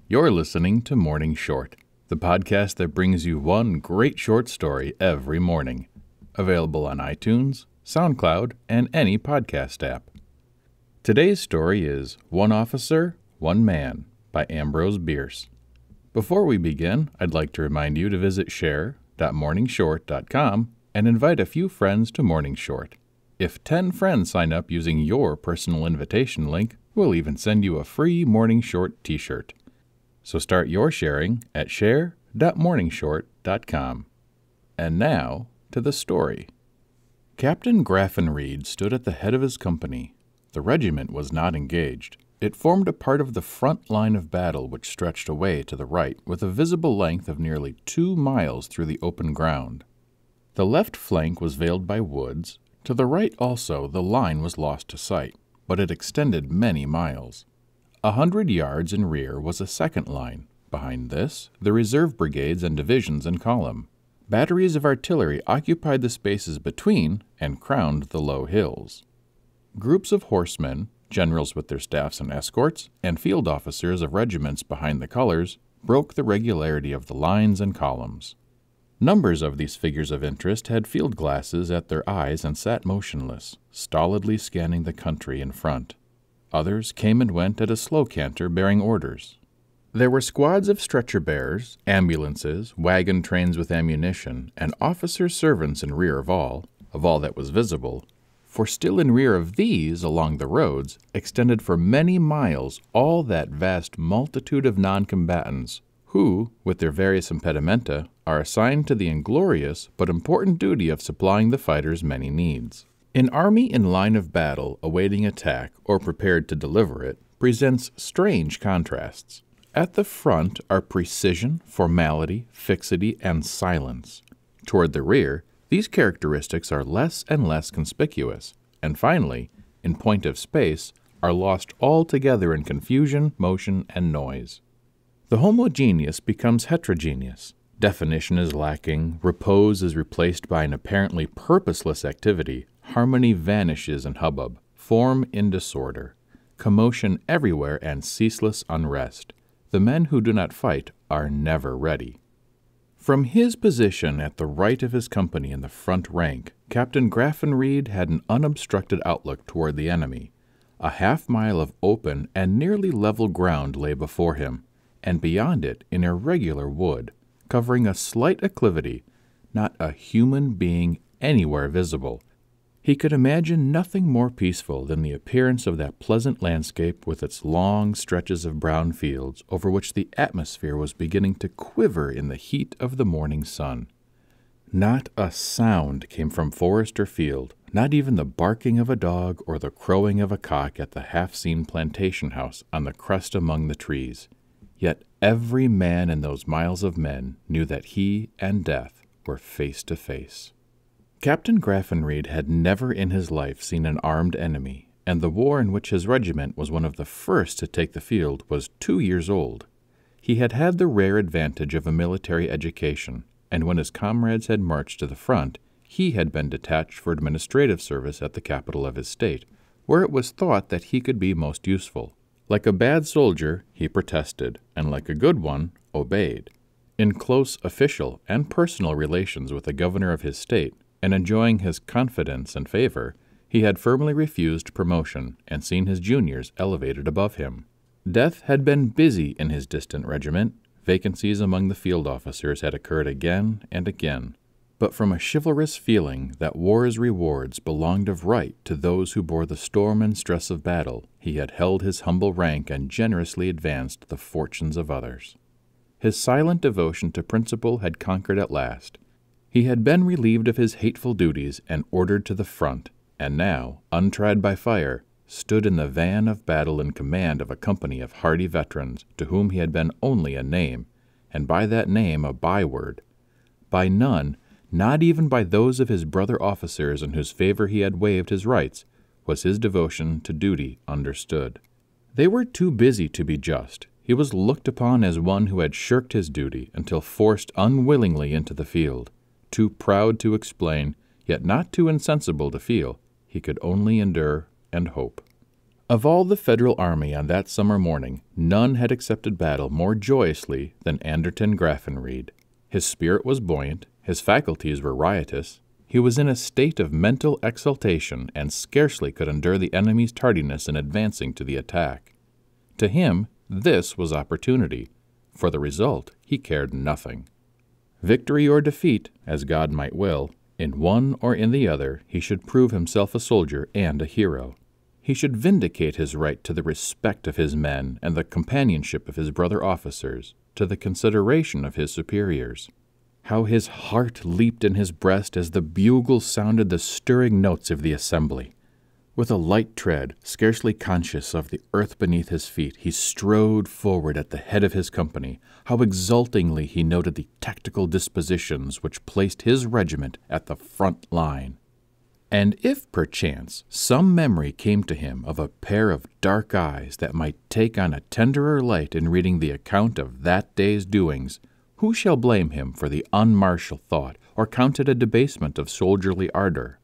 You're listening to Morning Short, the podcast that brings you one great short story every morning. Available on iTunes, SoundCloud, and any podcast app. Today's story is One Officer, One Man by Ambrose Bierce. Before we begin, I'd like to remind you to visit share.morningshort.com and invite a few friends to Morning Short. If 10 friends sign up using your personal invitation link, we'll even send you a free Morning Short t-shirt. So start your sharing at share.morningshort.com. And now to the story. Captain Graffenreid stood at the head of his company. The regiment was not engaged. It formed a part of the front line of battle which stretched away to the right with a visible length of nearly 2 miles through the open ground. The left flank was veiled by woods. To the right also the line was lost to sight, but it extended many miles. 100 yards in rear was a second line. Behind this, the reserve brigades and divisions in column. Batteries of artillery occupied the spaces between and crowned the low hills. Groups of horsemen, generals with their staffs and escorts, and field officers of regiments behind the colors broke the regularity of the lines and columns. Numbers of these figures of interest had field glasses at their eyes and sat motionless, stolidly scanning the country in front. Others came and went at a slow canter bearing orders. There were squads of stretcher-bearers, ambulances, wagon trains with ammunition, and officers' servants in rear of all that was visible, for still in rear of these, along the roads, extended for many miles all that vast multitude of non-combatants, who, with their various impedimenta, are assigned to the inglorious but important duty of supplying the fighters' many needs. An army in line of battle awaiting attack or prepared to deliver it presents strange contrasts. At the front are precision, formality, fixity, and silence. Toward the rear, these characteristics are less and less conspicuous, and finally, in point of space, are lost altogether in confusion, motion, and noise. The homogeneous becomes heterogeneous. Definition is lacking, repose is replaced by an apparently purposeless activity, harmony vanishes in hubbub, form in disorder, commotion everywhere and ceaseless unrest. The men who do not fight are never ready. From his position at the right of his company in the front rank, Captain Graffenreid had an unobstructed outlook toward the enemy. A half-mile of open and nearly level ground lay before him, and beyond it an irregular wood, covering a slight acclivity, not a human being anywhere visible. He could imagine nothing more peaceful than the appearance of that pleasant landscape with its long stretches of brown fields over which the atmosphere was beginning to quiver in the heat of the morning sun. Not a sound came from forest or field, not even the barking of a dog or the crowing of a cock at the half-seen plantation house on the crest among the trees. Yet every man in those miles of men knew that he and death were face to face. Captain Graffenreid had never in his life seen an armed enemy, and the war in which his regiment was one of the first to take the field was 2 years old. He had had the rare advantage of a military education, and when his comrades had marched to the front, he had been detached for administrative service at the capital of his state, where it was thought that he could be most useful. Like a bad soldier, he protested, and like a good one, obeyed. In close official and personal relations with the governor of his state, and enjoying his confidence and favor, he had firmly refused promotion and seen his juniors elevated above him. Death had been busy in his distant regiment. Vacancies among the field officers had occurred again and again. But from a chivalrous feeling that war's rewards belonged of right to those who bore the storm and stress of battle, he had held his humble rank and generously advanced the fortunes of others. His silent devotion to principle had conquered at last. He had been relieved of his hateful duties and ordered to the front, and now, untried by fire, stood in the van of battle in command of a company of hardy veterans to whom he had been only a name, and by that name a byword. By none, not even by those of his brother officers in whose favor he had waived his rights, was his devotion to duty understood. They were too busy to be just. He was looked upon as one who had shirked his duty until forced unwillingly into the field. Too proud to explain, yet not too insensible to feel, he could only endure and hope. Of all the Federal army on that summer morning, none had accepted battle more joyously than Anderton Graffenreid. His spirit was buoyant, his faculties were riotous. He was in a state of mental exaltation and scarcely could endure the enemy's tardiness in advancing to the attack. To him, this was opportunity. For the result, he cared nothing. Victory or defeat, as God might will, in one or in the other, he should prove himself a soldier and a hero. He should vindicate his right to the respect of his men and the companionship of his brother officers, to the consideration of his superiors. How his heart leaped in his breast as the bugle sounded the stirring notes of the assembly. With a light tread, scarcely conscious of the earth beneath his feet, he strode forward at the head of his company. How exultingly he noted the tactical dispositions which placed his regiment at the front line. And if, perchance, some memory came to him of a pair of dark eyes that might take on a tenderer light in reading the account of that day's doings, who shall blame him for the unmartial thought, or count it a debasement of soldierly ardor?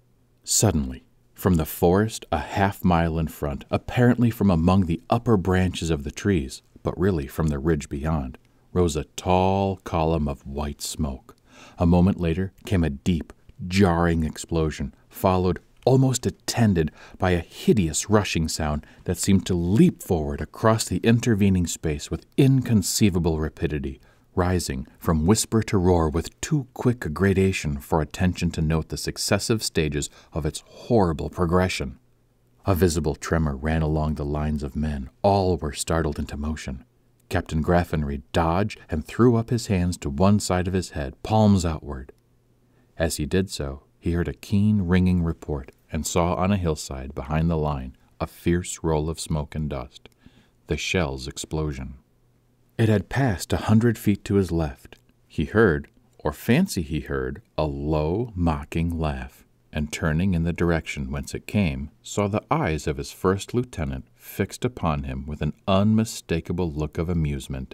Suddenly, from the forest a half-mile in front, apparently from among the upper branches of the trees, but really from the ridge beyond, rose a tall column of white smoke. A moment later came a deep, jarring explosion, followed, almost attended, by a hideous rushing sound that seemed to leap forward across the intervening space with inconceivable rapidity, rising from whisper to roar with too quick a gradation for attention to note the successive stages of its horrible progression. A visible tremor ran along the lines of men. All were startled into motion. Captain Graffenreid dodged and threw up his hands to one side of his head, palms outward. As he did so, he heard a keen, ringing report and saw on a hillside behind the line a fierce roll of smoke and dust, the shell's explosion. It had passed 100 feet to his left. He heard, or fancied he heard, a low, mocking laugh, and turning in the direction whence it came, saw the eyes of his first lieutenant fixed upon him with an unmistakable look of amusement.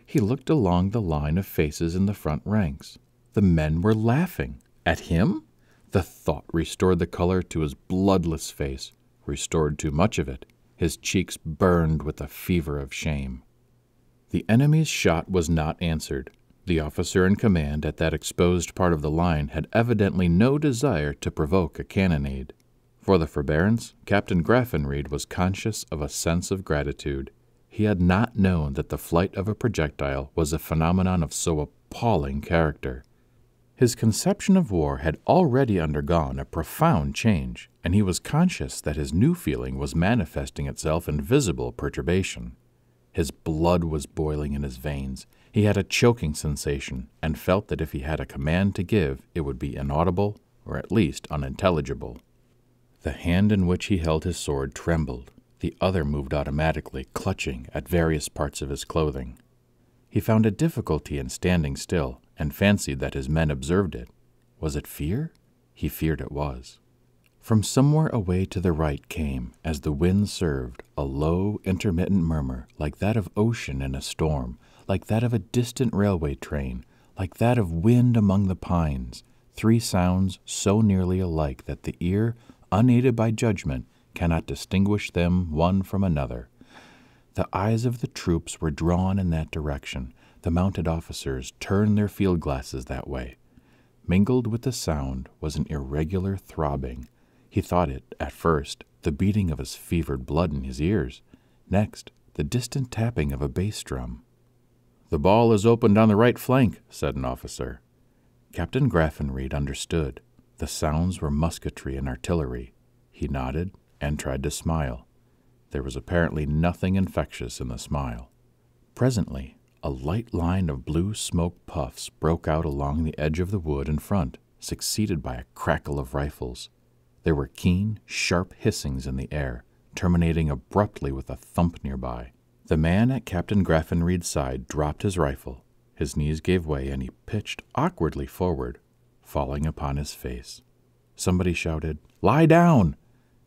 He looked along the line of faces in the front ranks. The men were laughing. At him? The thought restored the color to his bloodless face, restored too much of it. His cheeks burned with the fever of shame. The enemy's shot was not answered. The officer in command at that exposed part of the line had evidently no desire to provoke a cannonade. For the forbearance, Captain Graffenreid was conscious of a sense of gratitude. He had not known that the flight of a projectile was a phenomenon of so appalling character. His conception of war had already undergone a profound change, and he was conscious that his new feeling was manifesting itself in visible perturbation. His blood was boiling in his veins. He had a choking sensation, and felt that if he had a command to give, it would be inaudible, or at least unintelligible. The hand in which he held his sword trembled. The other moved automatically, clutching at various parts of his clothing. He found a difficulty in standing still, and fancied that his men observed it. Was it fear? He feared it was. From somewhere away to the right came, as the wind served, a low, intermittent murmur, like that of ocean in a storm, like that of a distant railway train, like that of wind among the pines, 3 sounds so nearly alike that the ear, unaided by judgment, cannot distinguish them one from another. The eyes of the troops were drawn in that direction. The mounted officers turned their field glasses that way. Mingled with the sound was an irregular throbbing. He thought it, at first, the beating of his fevered blood in his ears. Next, the distant tapping of a bass drum. "The ball is opened on the right flank," said an officer. Captain Graffenreid understood. The sounds were musketry and artillery. He nodded and tried to smile. There was apparently nothing infectious in the smile. Presently, a light line of blue smoke puffs broke out along the edge of the wood in front, succeeded by a crackle of rifles. There were keen, sharp hissings in the air, terminating abruptly with a thump nearby. The man at Captain Graffenreid's side dropped his rifle. His knees gave way, and he pitched awkwardly forward, falling upon his face. Somebody shouted, "Lie down!"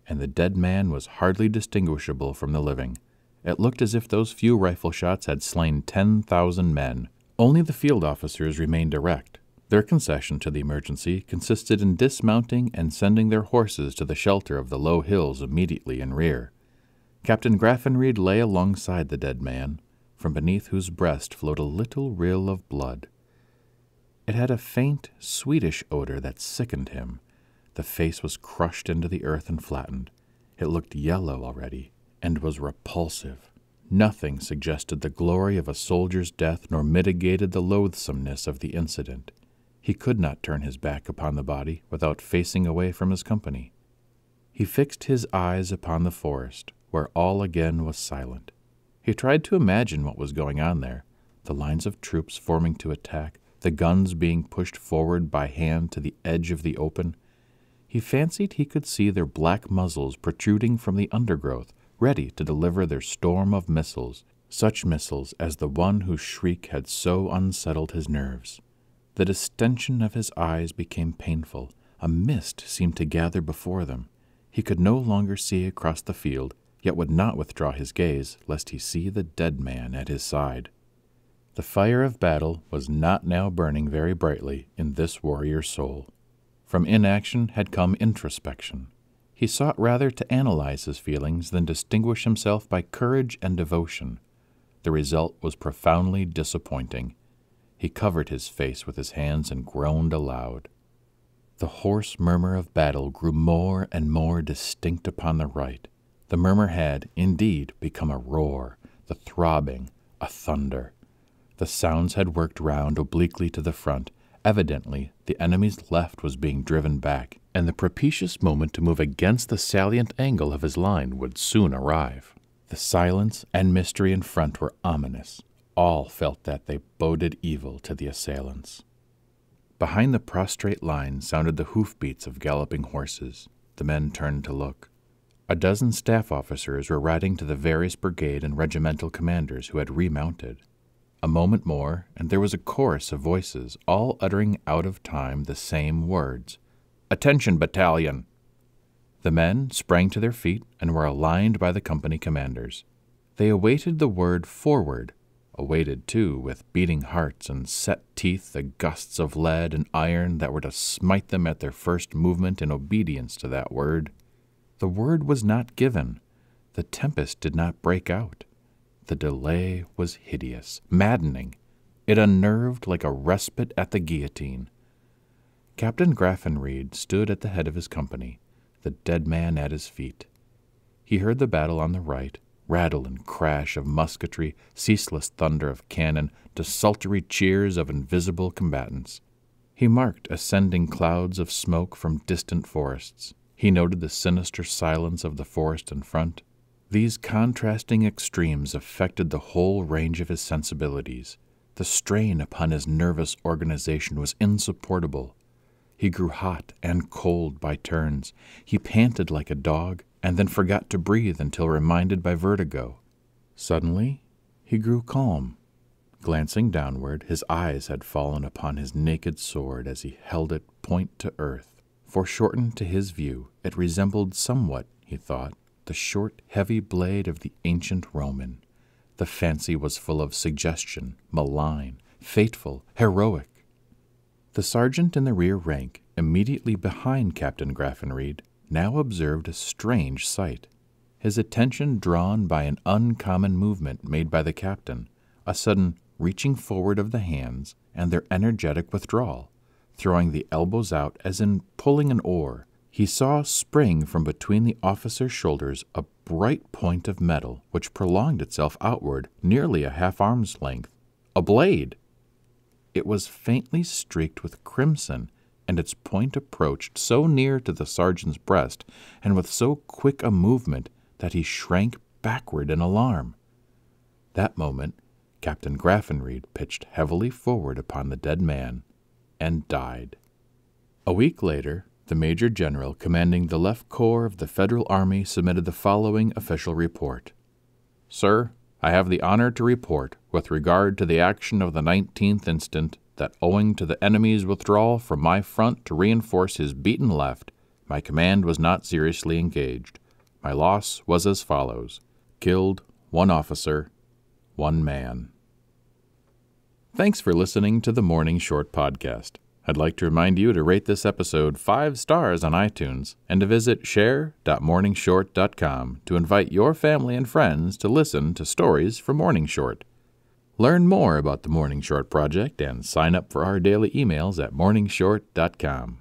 and the dead man was hardly distinguishable from the living. It looked as if those few rifle shots had slain 10,000 men. Only the field officers remained erect. Their concession to the emergency consisted in dismounting and sending their horses to the shelter of the low hills immediately in rear. Captain Graffenreid lay alongside the dead man, from beneath whose breast flowed a little rill of blood. It had a faint, sweetish odor that sickened him. The face was crushed into the earth and flattened. It looked yellow already, and was repulsive. Nothing suggested the glory of a soldier's death, nor mitigated the loathsomeness of the incident. He could not turn his back upon the body without facing away from his company. He fixed his eyes upon the forest, where all again was silent. He tried to imagine what was going on there, the lines of troops forming to attack, the guns being pushed forward by hand to the edge of the open. He fancied he could see their black muzzles protruding from the undergrowth, ready to deliver their storm of missiles, such missiles as the one whose shriek had so unsettled his nerves. The distension of his eyes became painful. A mist seemed to gather before them. He could no longer see across the field, yet would not withdraw his gaze, lest he see the dead man at his side. The fire of battle was not now burning very brightly in this warrior's soul. From inaction had come introspection. He sought rather to analyze his feelings than distinguish himself by courage and devotion. The result was profoundly disappointing. He covered his face with his hands and groaned aloud. The hoarse murmur of battle grew more and more distinct upon the right. The murmur had, indeed, become a roar, the throbbing, a thunder. The sounds had worked round obliquely to the front. Evidently, the enemy's left was being driven back, and the propitious moment to move against the salient angle of his line would soon arrive. The silence and mystery in front were ominous. All felt that they boded evil to the assailants. Behind the prostrate line sounded the hoofbeats of galloping horses. The men turned to look. A dozen staff officers were riding to the various brigade and regimental commanders who had remounted. A moment more, and there was a chorus of voices, all uttering out of time the same words. "Attention, battalion!" The men sprang to their feet and were aligned by the company commanders. They awaited the word forward, awaited, too, with beating hearts and set teeth, the gusts of lead and iron that were to smite them at their first movement in obedience to that word. The word was not given. The tempest did not break out. The delay was hideous, maddening. It unnerved like a respite at the guillotine. Captain Graffenreid stood at the head of his company, the dead man at his feet. He heard the battle on the right, rattle and crash of musketry, ceaseless thunder of cannon, desultory cheers of invisible combatants. He marked ascending clouds of smoke from distant forests. He noted the sinister silence of the forest in front. These contrasting extremes affected the whole range of his sensibilities. The strain upon his nervous organization was insupportable. He grew hot and cold by turns. He panted like a dog, and then forgot to breathe until reminded by vertigo. Suddenly, he grew calm. Glancing downward, his eyes had fallen upon his naked sword as he held it point to earth. Foreshortened to his view, it resembled somewhat, he thought, the short, heavy blade of the ancient Roman. The fancy was full of suggestion, malign, fateful, heroic. The sergeant in the rear rank, immediately behind Captain Graffenreid, now observed a strange sight. His attention drawn by an uncommon movement made by the captain, a sudden reaching forward of the hands, and their energetic withdrawal, throwing the elbows out as in pulling an oar. He saw spring from between the officer's shoulders a bright point of metal which prolonged itself outward nearly a half-arm's length. A blade! It was faintly streaked with crimson, and its point approached so near to the sergeant's breast, and with so quick a movement, that he shrank backward in alarm. That moment, Captain Graffenreid pitched heavily forward upon the dead man, and died. A week later, the Major General commanding the Left Corps of the Federal Army submitted the following official report. Sir, I have the honor to report, with regard to the action of the 19th instant, that owing to the enemy's withdrawal from my front to reinforce his beaten left, my command was not seriously engaged. My loss was as follows: killed 1 officer, 1 man. Thanks for listening to the Morning Short Podcast. I'd like to remind you to rate this episode 5 stars on iTunes and to visit share.morningshort.com to invite your family and friends to listen to stories from Morning Short. Learn more about the Morning Short Project and sign up for our daily emails at morningshort.com.